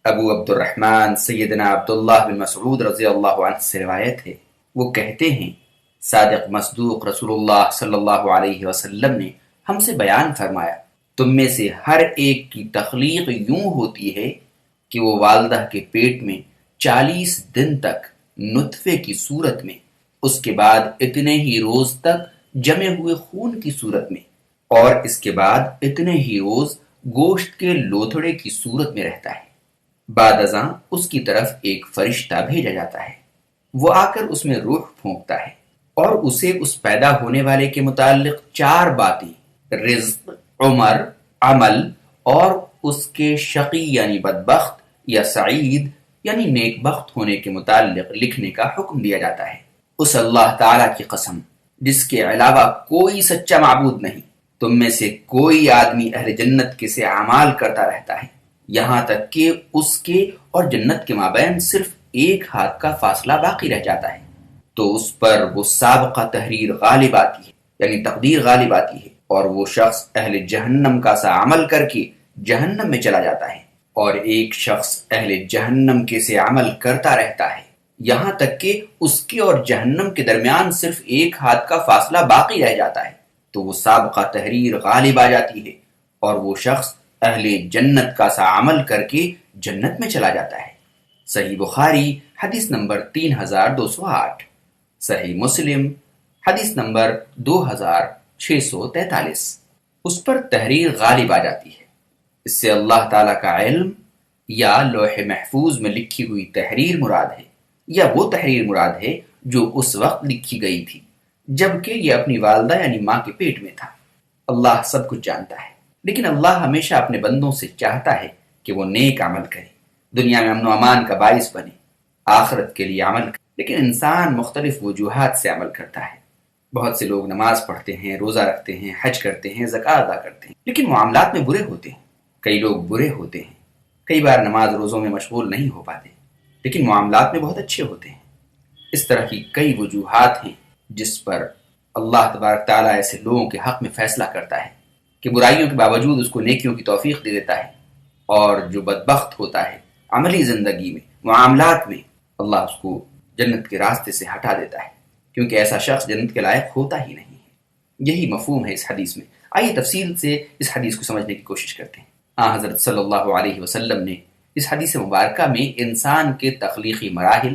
ابو عبد الرحمن سیدنا عبداللہ بن مسعود رضی اللہ عنہ سے روایت ہے، وہ کہتے ہیں صادق مصدوق رسول اللہ صلی اللہ علیہ وسلم نے ہم سے بیان فرمایا، تم میں سے ہر ایک کی تخلیق یوں ہوتی ہے کہ وہ والدہ کے پیٹ میں 40 دن تک نطفے کی صورت میں، اس کے بعد اتنے ہی روز تک جمے ہوئے خون کی صورت میں، اور اس کے بعد اتنے ہی روز گوشت کے لوتھڑے کی صورت میں رہتا ہے۔ بعد ازاں اس کی طرف ایک فرشتہ بھیجا جاتا ہے، وہ آ کر اس میں روح پھونکتا ہے اور اسے اس پیدا ہونے والے کے متعلق 4 باتیں، رزق، عمر، عمل اور اس کے شقی یعنی بدبخت یا سعید یعنی نیک بخت ہونے کے متعلق لکھنے کا حکم دیا جاتا ہے۔ اس اللہ تعالیٰ کی قسم جس کے علاوہ کوئی سچا معبود نہیں، تم میں سے کوئی آدمی اہل جنت کے سے اعمال کرتا رہتا ہے یہاں تک کہ اس کے اور جنت کے مابین صرف ایک ہاتھ کا فاصلہ باقی رہ جاتا ہے، تو اس پر وہ سابقہ تحریر غالب آتی ہے یعنی تقدیر غالب آتی ہے، اور وہ شخص اہل جہنم کا سا عمل کر کے جہنم میں چلا جاتا ہے، اور ایک شخص اہل جہنم کے سے عمل کرتا رہتا ہے یہاں تک کہ اس کے اور جہنم کے درمیان صرف ایک ہاتھ کا فاصلہ باقی رہ جاتا ہے، تو وہ سابقہ تحریر غالب آ جاتی ہے اور وہ شخص اہل جنت کا سا عمل کر کے جنت میں چلا جاتا ہے۔ صحیح بخاری حدیث نمبر 3208، صحیح مسلم حدیث نمبر 2643۔ اس پر تحریر غالب آ جاتی ہے، اس سے اللہ تعالیٰ کا علم یا لوح محفوظ میں لکھی ہوئی تحریر مراد ہے، یا وہ تحریر مراد ہے جو اس وقت لکھی گئی تھی جبکہ یہ اپنی والدہ یعنی ماں کے پیٹ میں تھا۔ اللہ سب کچھ جانتا ہے، لیکن اللہ ہمیشہ اپنے بندوں سے چاہتا ہے کہ وہ نیک عمل کرے، دنیا میں امن و امان کا باعث بنے، آخرت کے لیے عمل کرے، لیکن انسان مختلف وجوہات سے عمل کرتا ہے۔ بہت سے لوگ نماز پڑھتے ہیں، روزہ رکھتے ہیں، حج کرتے ہیں، زکوٰۃ ادا کرتے ہیں، لیکن معاملات میں برے ہوتے ہیں۔ کئی لوگ برے ہوتے ہیں، کئی بار نماز روزوں میں مشغول نہیں ہو پاتے، لیکن معاملات میں بہت اچھے ہوتے ہیں۔ اس طرح کی کئی وجوہات ہیں جس پر اللہ تبارک تعالیٰ ایسے لوگوں کے حق میں فیصلہ کرتا ہے کہ برائیوں کے باوجود اس کو نیکیوں کی توفیق دے دیتا ہے، اور جو بدبخت ہوتا ہے عملی زندگی میں، معاملات میں، اللہ اس کو جنت کے راستے سے ہٹا دیتا ہے، کیونکہ ایسا شخص جنت کے لائق ہوتا ہی نہیں ہے۔ یہی مفہوم ہے اس حدیث میں۔ آئیے تفصیل سے اس حدیث کو سمجھنے کی کوشش کرتے ہیں۔ حضرت صلی اللہ علیہ وسلم نے اس حدیث مبارکہ میں انسان کے تخلیقی مراحل،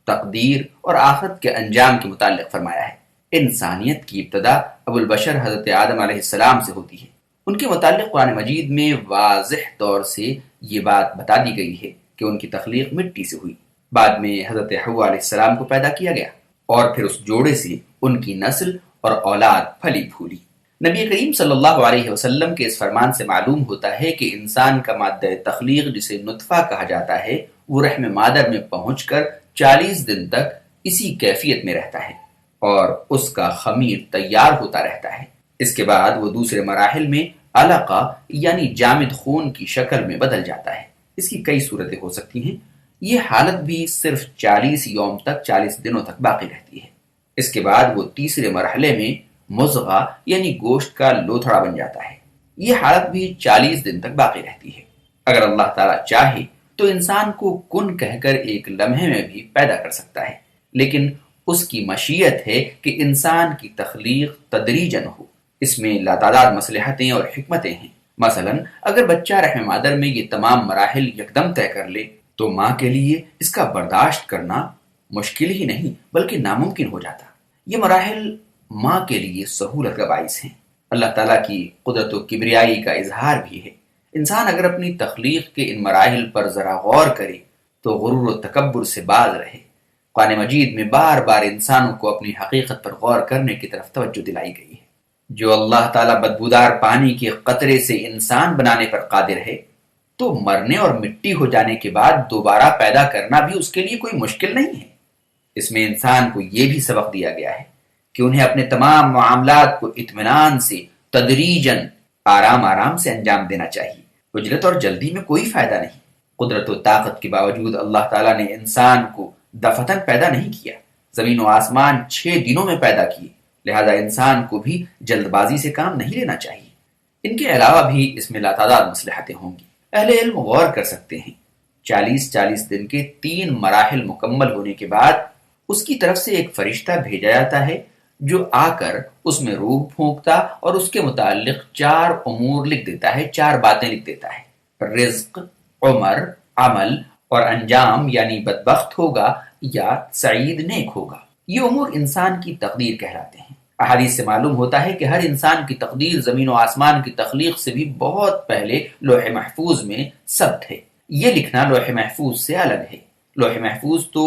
تقدیر اور آخرت کے انجام کے متعلق فرمایا ہے۔ انسانیت کی ابتدا ابو البشر حضرت آدم علیہ السلام سے ہوتی ہے۔ ان کے متعلق قرآن مجید میں واضح طور سے یہ بات بتا دی گئی ہے کہ ان کی تخلیق مٹی سے ہوئی، بعد میں حضرت حوا علیہ السلام کو پیدا کیا گیا، اور پھر اس جوڑے سے ان کی نسل اور اولاد پھلی پھولی۔ نبی کریم صلی اللہ علیہ وسلم کے اس فرمان سے معلوم ہوتا ہے کہ انسان کا مادہ تخلیق جسے نطفہ کہا جاتا ہے، وہ رحم مادر میں پہنچ کر 40 دن تک اسی کیفیت میں رہتا ہے اور اس کا خمیر تیار ہوتا رہتا ہے۔ اس کے بعد وہ دوسرے مراحل میں علقہ یعنی جامد خون کی شکل میں بدل جاتا ہے۔ اس کی کئی صورتیں ہو سکتی ہیں۔ یہ حالت بھی صرف 40 یوم تک، 40 دنوں تک باقی رہتی ہے۔ اس کے بعد وہ تیسرے مرحلے میں مضغہ یعنی گوشت کا لوتھڑا بن جاتا ہے۔ یہ حالت بھی 40 دن تک باقی رہتی ہے۔ اگر اللہ تعالیٰ چاہے تو انسان کو کن کہہ کر ایک لمحے میں بھی پیدا کر سکتا ہے، لیکن اس کی مشیت ہے کہ انسان کی تخلیق تدریجاً ہو۔ اس میں لاتعداد مصلحتیں اور حکمتیں ہیں۔ مثلا اگر بچہ رحم مادر میں یہ تمام مراحل یکدم طے کر لے تو ماں کے لیے اس کا برداشت کرنا مشکل ہی نہیں بلکہ ناممکن ہو جاتا۔ یہ مراحل ماں کے لیے سہولت کا باعث ہیں۔ اللہ تعالیٰ کی قدرت و کبریائی کا اظہار بھی ہے۔ انسان اگر اپنی تخلیق کے ان مراحل پر ذرا غور کرے تو غرور و تکبر سے باز رہے۔ قرآن مجید میں بار بار انسانوں کو اپنی حقیقت پر غور کرنے کی طرف توجہ دلائی گئی ہے۔ جو اللہ تعالیٰ بدبودار پانی کے قطرے سے انسان بنانے پر قادر ہے، تو مرنے اور مٹی ہو جانے کے بعد دوبارہ پیدا کرنا بھی اس کے لیے کوئی مشکل نہیں ہے۔ اس میں انسان کو یہ بھی سبق دیا گیا ہے کہ انہیں اپنے تمام معاملات کو اطمینان سے تدریجاً آرام آرام سے انجام دینا چاہیے۔ اجلت اور جلدی میں کوئی فائدہ نہیں۔ قدرت و طاقت کے باوجود اللہ تعالیٰ نے انسان کو دفتن پیدا نہیں کیا، زمین و آسمان 6 دنوں میں پیدا کیے، لہذا انسان کو بھی جلد بازی سے کام نہیں لینا چاہیے۔ ان کے علاوہ بھی اس میں لاتعداد مصلحتیں ہوں گی۔ اہل علم غور کر سکتے ہیں 40 دن کے 3 مراحل مکمل ہونے کے بعد اس کی طرف سے ایک فرشتہ بھیجا جاتا ہے جو آ کر اس میں روح پھونکتا اور اس کے متعلق 4 امور لکھ دیتا ہے، 4 باتیں لکھ دیتا ہے: رزق، عمر، عمل اور انجام، یعنی بدبخت ہوگا یا سعید نیک ہوگا۔ یہ امور انسان کی تقدیر کہلاتے ہیں۔ احادیث سے معلوم ہوتا ہے کہ ہر انسان کی تقدیر زمین و آسمان کی تخلیق سے بھی بہت پہلے لوح محفوظ میں ثبت ہے۔ یہ لکھنا لوح محفوظ سے الگ ہے۔ لوح محفوظ تو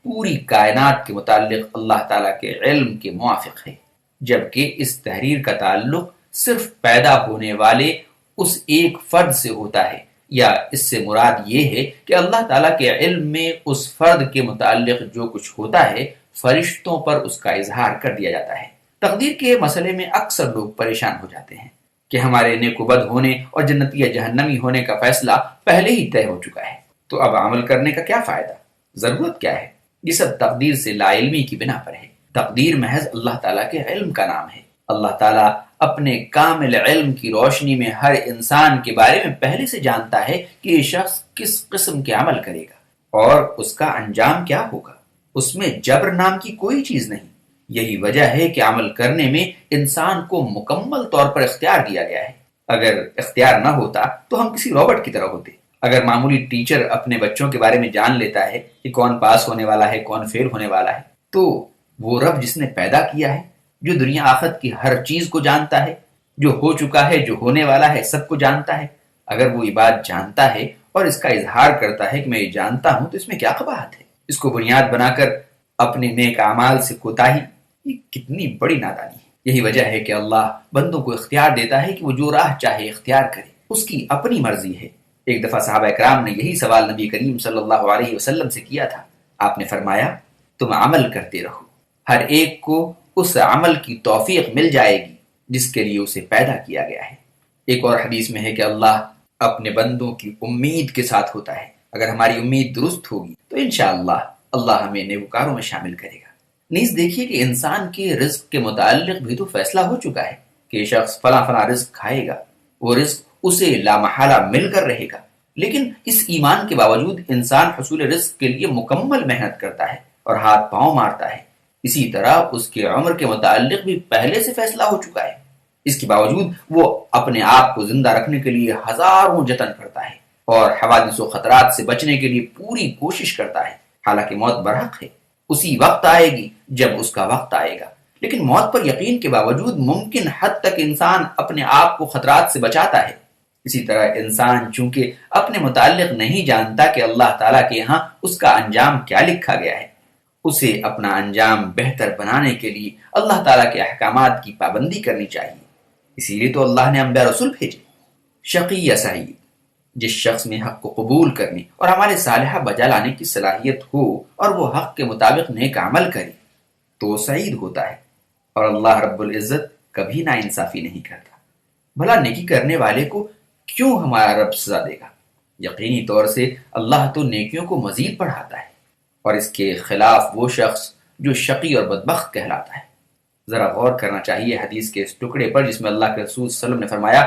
پوری کائنات کے متعلق اللہ تعالیٰ کے علم کے موافق ہے، جبکہ اس تحریر کا تعلق صرف پیدا ہونے والے اس ایک فرد سے ہوتا ہے، یا اس سے مراد یہ ہے کہ اللہ تعالیٰ کے علم میں اس فرد کے متعلق جو کچھ ہوتا ہے فرشتوں پر اس کا اظہار کر دیا جاتا ہے۔ تقدیر کے مسئلے میں اکثر لوگ پریشان ہو جاتے ہیں کہ ہمارے نیک و بد ہونے اور جنتی یا جہنمی ہونے کا فیصلہ پہلے ہی طے ہو چکا ہے، تو اب عمل کرنے کا کیا فائدہ، ضرورت کیا ہے؟ یہ سب تقدیر سے لا علمی کی بنا پر ہے۔ تقدیر محض اللہ تعالیٰ کے علم کا نام ہے۔ اللہ تعالیٰ اپنے کامل علم کی روشنی میں ہر انسان کے بارے میں پہلے سے جانتا ہے کہ یہ شخص کس قسم کے عمل کرے گا اور اس کا انجام کیا ہوگا۔ اس میں جبر نام کی کوئی چیز نہیں۔ یہی وجہ ہے کہ عمل کرنے میں انسان کو مکمل طور پر اختیار دیا گیا ہے۔ اگر اختیار نہ ہوتا تو ہم کسی روبوٹ کی طرح ہوتے۔ اگر معمولی ٹیچر اپنے بچوں کے بارے میں جان لیتا ہے کہ کون پاس ہونے والا ہے، کون فیل ہونے والا ہے، تو وہ رب جس نے پیدا کیا ہے، جو دنیا آخرت کی ہر چیز کو جانتا ہے، جو ہو چکا ہے، جو ہونے والا ہے، سب کو جانتا ہے، اگر وہ یہ بات جانتا ہے اور اس کا اظہار کرتا ہے کہ میں یہ جانتا ہوں، تو اس میں کیا قباحت ہے؟ اس کو بنیاد بنا کر اپنے نیک اعمال سے کوتاہی، یہ کتنی بڑی نادانی ہے۔ یہی وجہ ہے کہ اللہ بندوں کو اختیار دیتا ہے کہ وہ جو راہ چاہے اختیار کرے، اس کی اپنی مرضی ہے۔ ایک دفعہ صحابہ کرام نے یہی سوال نبی کریم صلی اللہ علیہ وسلم سے کیا تھا۔ آپ نے فرمایا، تم عمل کرتے رہو، ہر ایک کو اس عمل کی توفیق مل جائے گی جس کے لیے اسے پیدا کیا گیا ہے۔ ایک اور حدیث میں ہے کہ اللہ اپنے بندوں کی امید کے ساتھ ہوتا ہے۔ اگر ہماری امید درست ہوگی تو انشاءاللہ اللہ ہمیں نیکوکاروں میں شامل کرے گا۔ نیز دیکھیے کہ انسان کے رزق کے متعلق بھی تو فیصلہ ہو چکا ہے کہ یہ شخص فلاں فلاں رزق کھائے گا، وہ رزق اسے لامحالہ مل کر رہے گا۔ لیکن اس ایمان کے باوجود انسان حصول رزق کے لیے مکمل محنت کرتا ہے اور ہاتھ پاؤں مارتا ہے۔ اسی طرح اس کے عمر کے متعلق بھی پہلے سے فیصلہ ہو چکا ہے۔ اس کے باوجود وہ اپنے آپ کو زندہ رکھنے کے لیے ہزاروں جتن کرتا ہے اور حوادث و خطرات سے بچنے کے لیے پوری کوشش کرتا ہے، حالانکہ موت برحق ہے۔ اسی وقت آئے گی جب اس کا وقت آئے گا، لیکن موت پر یقین کے باوجود ممکن حد تک انسان اپنے آپ کو خطرات سے بچاتا ہے۔ اسی طرح انسان چونکہ اپنے متعلق نہیں جانتا کہ اللہ تعالیٰ کے ہاں اس کا انجام کیا لکھا گیا ہے، اسے اپنا انجام بہتر بنانے کے لیے اللہ تعالیٰ کے احکامات کی پابندی کرنی چاہیے۔ اسی لیے تو اللہ نے انبیاء رسول بھیجے۔ شقی یا سعید، جس شخص میں حق کو قبول کرنے اور اعمال صالحہ بجا لانے کی صلاحیت ہو اور وہ حق کے مطابق نیک عمل کرے تو وہ سعید ہوتا ہے، اور اللہ رب العزت کبھی ناانصافی نہیں کرتا۔ بھلا نیکی کرنے والے کو کیوں ہمارا رب سزا دے گا؟ یقینی طور سے اللہ تو نیکیوں کو مزید بڑھاتا ہے، اور اس کے خلاف وہ شخص جو شقی اور بدبخت کہلاتا ہے۔ ذرا غور کرنا چاہیے حدیث کے اس ٹکڑے پر جس میں اللہ کے رسول صلی اللہ علیہ وسلم نے فرمایا،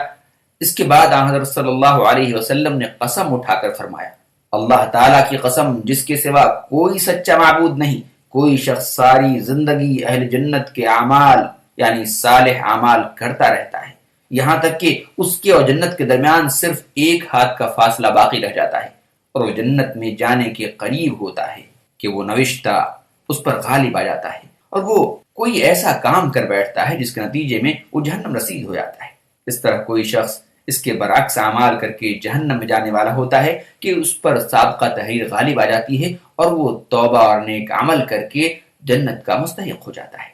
اس کے بعد حضرت صلی اللہ علیہ وسلم نے قسم اٹھا کر فرمایا، اللہ تعالیٰ کی قسم جس کے سوا کوئی سچا معبود نہیں، کوئی شخص ساری زندگی اہل جنت کے اعمال یعنی صالح اعمال کرتا رہتا ہے، یہاں تک کہ اس کے اور جنت کے درمیان صرف ایک ہاتھ کا فاصلہ باقی رہ جاتا ہے، اور وہ جنت میں جانے کے قریب ہوتا ہے کہ وہ نوشتہ اس پر غالب آ جاتا ہے، اور وہ کوئی ایسا کام کر بیٹھتا ہے جس کے نتیجے میں وہ جہنم رسید ہو جاتا ہے۔ اس طرح کوئی شخص اس کے برعکس اعمال کر کے جہنم میں جانے والا ہوتا ہے کہ اس پر سابقہ تحریر غالب آ جاتی ہے اور وہ توبہ اور نیک عمل کر کے جنت کا مستحق ہو جاتا ہے۔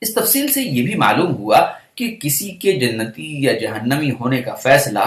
اس تفصیل سے یہ بھی معلوم ہوا کہ کسی کے جنتی یا جہنمی ہونے کا فیصلہ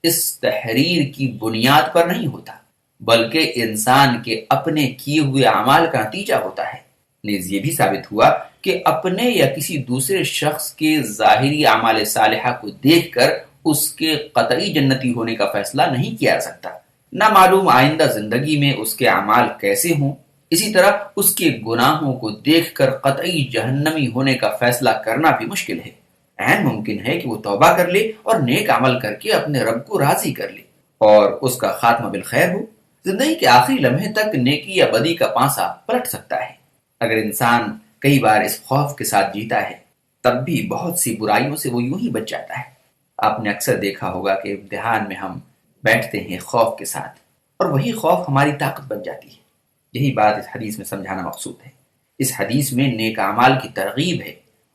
اس تحریر کی بنیاد پر نہیں ہوتا، بلکہ انسان کے اپنے کیے ہوئے اعمال کا نتیجہ ہوتا ہے۔ نیز یہ بھی ثابت ہوا کہ اپنے یا کسی دوسرے شخص کے ظاہری اعمال صالحہ کو دیکھ کر اس کے قطعی جنتی ہونے کا فیصلہ نہیں کیا جا سکتا۔ نہ معلوم آئندہ زندگی میں اس کے اعمال کیسے ہوں، اسی طرح اس کے گناہوں کو دیکھ کر قطعی جہنمی ہونے کا فیصلہ کرنا بھی مشکل ہے۔ عین ممکن ہے کہ وہ توبہ کر لے اور نیک عمل کر کے اپنے رب کو راضی کر لے اور اس کا خاتمہ بالخیر ہو، زندگی کے آخری لمحے تک نیکی یا بدی کا پانسا پلٹ سکتا ہے۔ اگر انسان کئی بار اس خوف کے ساتھ جیتا ہے تب بھی بہت سی برائیوں سے وہ یوں ہی بچ جاتا ہے۔ آپ نے اکثر دیکھا ہوگا کہ امتحان میں ہم بیٹھتے ہیں خوف کے ساتھ اور وہی خوف ہماری طاقت بن جاتی ہے۔ یہی بات اس حدیث میں سمجھانا مقصود ہے۔ اس حدیث میں نیک اعمال کی ترغیب ہے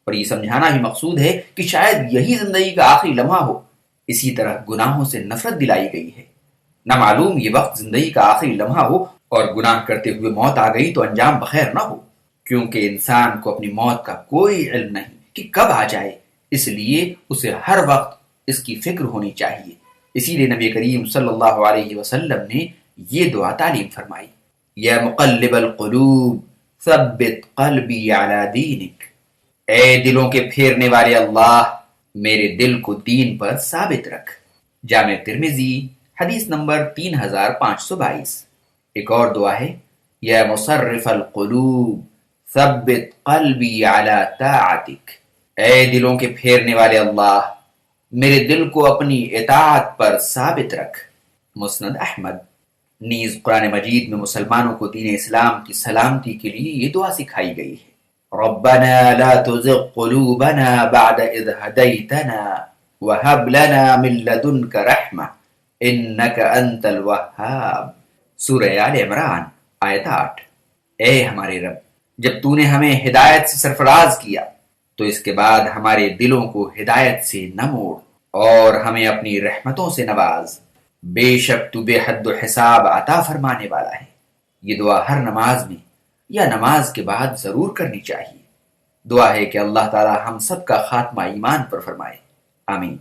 اور یہ سمجھانا بھی مقصود ہے کہ شاید یہی زندگی کا آخری لمحہ ہو۔ اسی طرح گناہوں سے نفرت دلائی گئی ہے۔ نہ معلوم یہ وقت زندگی کا آخری لمحہ ہو اور گناہ کرتے ہوئے موت آ گئی تو انجام بخیر نہ ہو، کیونکہ انسان کو اپنی موت کا کوئی علم نہیں کہ کب آ جائے، اس لیے اسے ہر وقت اس کی فکر ہونی چاہیے۔ اسی لیے نبی کریم صلی اللہ علیہ وسلم نے یہ دعا تعلیم فرمائی، یا مقلب القلوب ثبت قلبی علی دینک، اے دلوں کے پھیرنے والے اللہ میرے دل کو دین پر ثابت رکھ۔ جامع ترمذی حدیث نمبر 3522۔ ایک اور دعا ہے، یا مصرف القلوب ثبت قلبی علی طاعتک، اے دلوں کے پھیرنے والے اللہ میرے دل کو اپنی اطاعت پر ثابت رکھ۔ مسند احمد۔ نیز قرآن مجید میں مسلمانوں کو دین اسلام کی سلامتی کے لیے یہ دعا سکھائی گئی ہے، ربنا لا تزغ قلوبنا بعد اذ هديتنا وهب لنا من لدنك رحمة انك انت الوهاب۔ سورہ آل عمران آیت 8۔ اے ہمارے رب، جب تو نے ہمیں ہدایت سے سرفراز کیا تو اس کے بعد ہمارے دلوں کو ہدایت سے نہ موڑ اور ہمیں اپنی رحمتوں سے نواز، بے شک تو بے حد و حساب عطا فرمانے والا ہے۔ یہ دعا ہر نماز میں یا نماز کے بعد ضرور کرنی چاہیے۔ دعا ہے کہ اللہ تعالی ہم سب کا خاتمہ ایمان پر فرمائے، آمین۔